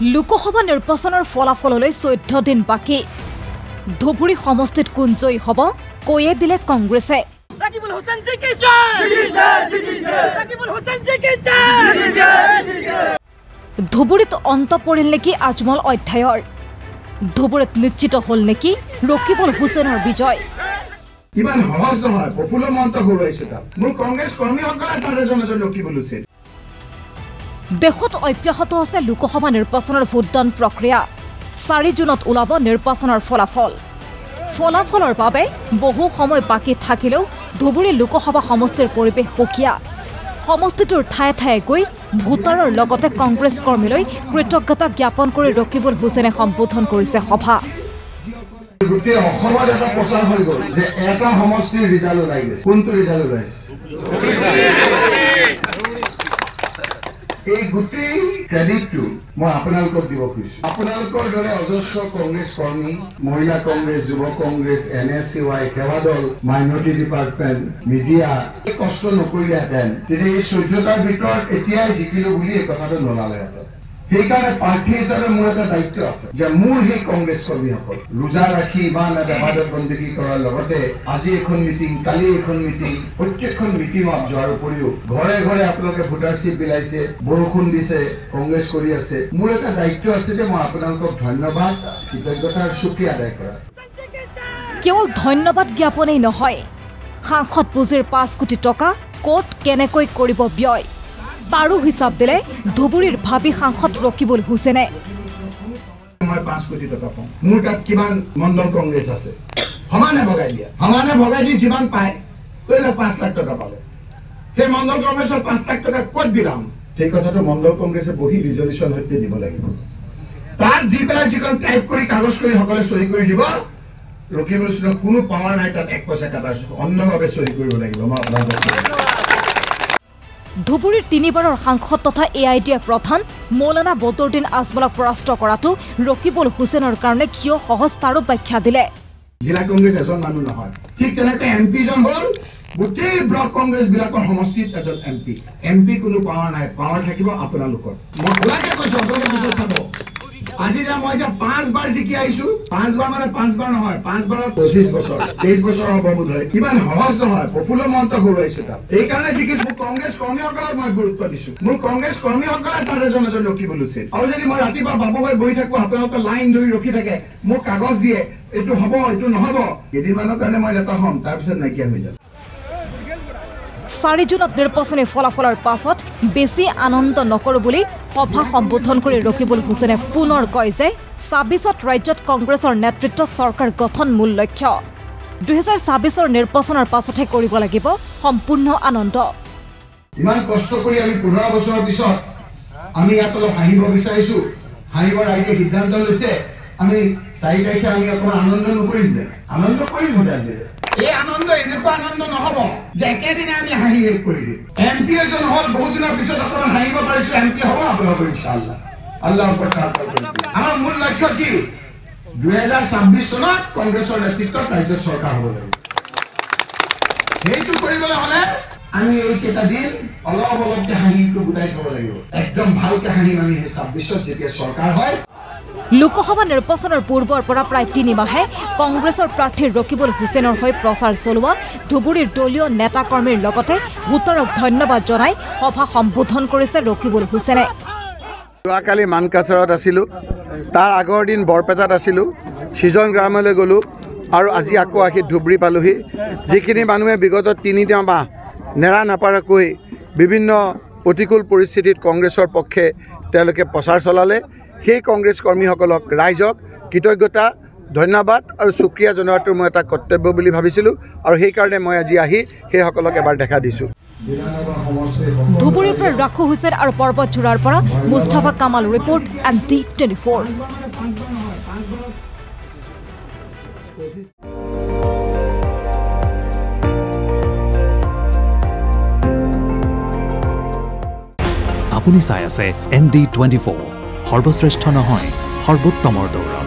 লোকসভা নিৰ্বাচনৰ ফলাফললৈ 14 দিন বাকী ধুবুৰী সমষ্টিত কোন জয়ী হ'ব কৈয়ে দিলে কংগ্ৰেছে ধুবুৰীত অন্ত পৰিল নেকি আজমল অধ্যায়ৰ ধুবুৰীত নিশ্চিত হ'ল নেকি ৰকিবুল হুছেইনৰ বিজয় ইমান সহজ নহয় পপুলাৰ মন্ত্ৰ ঘূৰাইছে তাত মোৰ কংগ্ৰেছ কৰ্মীসকলে তাৰে জনজন ৰকিবুল হুছেইন দেশত অব্যাহত আছে লোকসভা নিৰ্বাচনৰ ভোটদান প্ৰক্ৰিয়া 4 জুনত ওলাব নিৰ্বাচনৰ ফলাফলৰ বাবে বহু সময় বাকী থাকিলেও ধুবুৰী লোকসভা সমষ্টিৰ পৰিৱেশ সুকীয়া সমষ্টিটোৰ ঠায়ে ঠায়ে গৈ ভোটাৰৰ লগতে কংগ্ৰেছ কৰ্মীলৈ কৃতজ্ঞতা জ্ঞাপন কৰি ৰকিবুল হুছেইনে সম্বোধন কৰিছে সভা গোটেই অসমত এটা প্ৰচাৰ হৈ গ'ল যে এটা সমষ্টিৰ ৰিজাল্ট ওলাই গৈছে কোনটো ৰিজাল্ট ওলাইছে এই গোটেই ক্ৰেডিটটো মই আপোনালোকক দিব খুজিছো আপোনালোকৰ দৰে অজস্ৰ কংগ্ৰেছ কৰ্মী মহিলা কংগ্ৰেছ যুৱ কংগ্ৰেছ NSCY সেৱা দল মাইনৰিটি ডিপাৰ্টমেণ্ট মিডিয়া কষ্ট নকৰিলেহেঁতেন তেতিয়া এই 14টাৰ ভিতৰত এতিয়াই জিকিলো বুলি এই কথাটো নলালেহেঁতেন সেইকাৰণে প্ৰাৰ্থী হিচাপে মোৰ এটা দায়িত্ব আছে যে মোৰ সেই কংগ্ৰেছ কৰ্মীসকল ৰোজা ৰাখি ইমান এটা ইবাদত বন্দী কৰাৰ লগতে আজি এখন মিটিং কালি এখন মিটিং প্ৰত্যেকখন মিটিঙত যোৱাৰ উপৰিও ঘৰে ঘৰে আপোনালোকে ভোটাৰশ্বিপ বিলাইছে বৰষুণ দিছে কংগ্ৰেছ কৰি আছে মোৰ এটা দায়িত্ব আছে যে মই আপোনালোকক ধন্যবাদ কৃতজ্ঞতাৰ শুক্ৰিয়া আদায় কৰা কেৱল ধন্যবাদ জ্ঞাপনেই নহয় সাংসদ পুঁজিৰ 5 কোটি টকা ক'ত কেনেকৈ কৰিব ব্যয় তাৰো হিচাপ দিলে ধুবুৰীৰ ভাবি সাংসদ ৰকিবুল হুছেইনে মই 5 কোটি টকা পাম মোৰ তাত কিমান মণ্ডল কংগ্ৰেছ আছে সমানে ভগাই দি যিমান পায় তইলে 5 লাখ টকা পালে সেই মণ্ডল কংগ্ৰেছৰ 5 লাখ টকা ক'ত দিলাম সেই কথাটো মণ্ডল কংগ্ৰেছে বহি ৰিজলিউচন হতে দিব লাগিব তাত দি পেলাই যিখন টাইপ কৰি কাগজ কৰি সকলে সহি কৰি দিব ৰকিবুল হুছেইনৰ কোনো পাৱাৰ নাই তাত 1 পইচা কাটাৰ অন্যভাৱে সহি কৰিব লাগিব মই আপোনালোকক ধুবুৰীৰ 3বাৰৰ সাংসদ তথা AIDF প্ৰধান মৌলানা বদৰুদ্দিন আজমলক পৰাস্ত কৰাটো ৰকিবুল হুছেইনৰ কাৰণে কিয় সহজ তাৰো ব্যাখ্যা দিলে জিলা কংগ্ৰেছ এজন মানুহ নহয় ঠিক তেনেকৈ MP জন হ'ল গোটেই ব্লক কংগ্ৰেছ বিলাকৰ সমষ্টিত এজন MP কোনো পাৱাৰ নাই পাৱাৰ থাকিব আপোনালোকৰ মই খোলাকে কৈছো আপোনালোকে চাব আজি যে মই যে 5 বাৰ জিকি আইছো 5 বাৰ মানে 5 বাৰ নহয় 5 বাৰত 25 বছৰ 23 বছৰ হ'ব বোধহয় ইমান সহজ নহয় পপুলাৰ মন্ত্ৰ ঘূৰাইছে তাত এইকাৰণে জিকিছো কংগ্ৰেছ কৰ্মীসকলক মই গুৰুত্ব দিছো মোৰ কংগ্ৰেছ কৰ্মীসকলে তাৰে জনজন ৰকিবুল হুছেইন আৰু যদি মই ৰাতিপুৱা বাবু হৈ বহি থাকো আপোনালোকে লাইন ধৰি ৰখি থাকে মোক কাগজ দিয়ে এইটো হ'ব এইটো নহ'ব কেইদিনমানৰ কাৰণে মই এটা হ'ম তাৰপিছত নাইকিয়া হৈ যাব 4 জুনত নিৰ্বাচনী ফলাফলৰ পাছত বেছি আনন্দ নকৰো বুলি সভা সম্বোধন কৰি ৰকিবুল হুছেইনে পুনৰ কয় যে 26ত ৰাজ্যত কংগ্ৰেছৰ নেতৃত্বত চৰকাৰ গঠন মূল লক্ষ্য 2026ৰ নিৰ্বাচনৰ পাছতহে কৰিব লাগিব সম্পূৰ্ণ আনন্দ ইমান কষ্ট কৰি আমি 15 বছৰৰ পিছত আমি ইয়াতলৈ হাঁহিব বিচাৰিছো হাঁহিব ৰাইজে সিদ্ধান্ত লৈছে আমি 4 তাৰিখে আমি অকমান আনন্দ নকৰিম যে আনন্দ কৰিম বুজাই এই আনন্দ এনেকুৱা আনন্দ নহব যে একেদিনে আমি হাঁহি শেষ কৰি দিম MP এজন হ'ল বহুত দিনৰ পিছত অকমান হাঁহিব পাৰিছো MP হ'ব আপোনালোকৰ ইনশাআল্লাহ আল্লাহৰ ওপৰত আমাৰ মূল লক্ষ্য কি 2026 চনত কংগ্ৰেছৰ নেতৃত্বত ৰাজ্য চৰকাৰ হ'ব লাগিব সেইটো কৰিবলৈ হ'লে আমি এই কেইটা দিন অলপকে হাঁহিটো গোটাই থ'ব লাগিব একদম ভালকে হাঁহিম আমি 26ত যেতিয়া চৰকাৰ হয় লোকসভা নিৰ্বাচনৰ পূৰ্বৰ পৰা প্ৰায় 3 মাহে কংগ্ৰেছৰ প্ৰাৰ্থী ৰকিবুল হুছেইনৰ হৈ প্ৰচাৰ চলোৱা ধুবুৰীৰ দলীয় নেতা কৰ্মীৰ লগতে ভোটাৰক ধন্যবাদ জনাই সভা সম্বোধন কৰিছে ৰকিবুল হুছেইনে যোৱাকালি মানকাছাৰত আছিলোঁ তাৰ আগৰ দিন বৰপেটাত আছিলোঁ সিজন গ্ৰামলৈ গ'লোঁ আৰু আজি আকৌ আহি ধুবুৰী পালোহি যিখিনি মানুহে বিগত 3 মাহ নেৰা নাপাৰাকৈ বিভিন্ন প্ৰতিকূল পৰিস্থিতিত কংগ্ৰেছৰ পক্ষে তেওঁলোকে প্ৰচাৰ চলালে সেই কংগ্ৰেছ কৰ্মীসকলক ৰাইজক কৃতজ্ঞতা ধন্যবাদ আৰু শুক্ৰিয়া জনোৱাটো মই এটা কৰ্তব্য বুলি ভাবিছিলোঁ আৰু সেইকাৰণে মই আজি আহি সেইসকলক এবাৰ দেখা দিছোঁ ধুবুৰীৰ পৰা ৰাখু হুছেইন আৰু পৰ্বত ঝুৰাৰ পৰা মুস্তাফা কামাল ৰিপৰ্ট ND24 আপুনি চাই আছে ND24 সৰ্বশ্ৰেষ্ঠ নহয় সৰ্বোত্তমৰ দৌৰ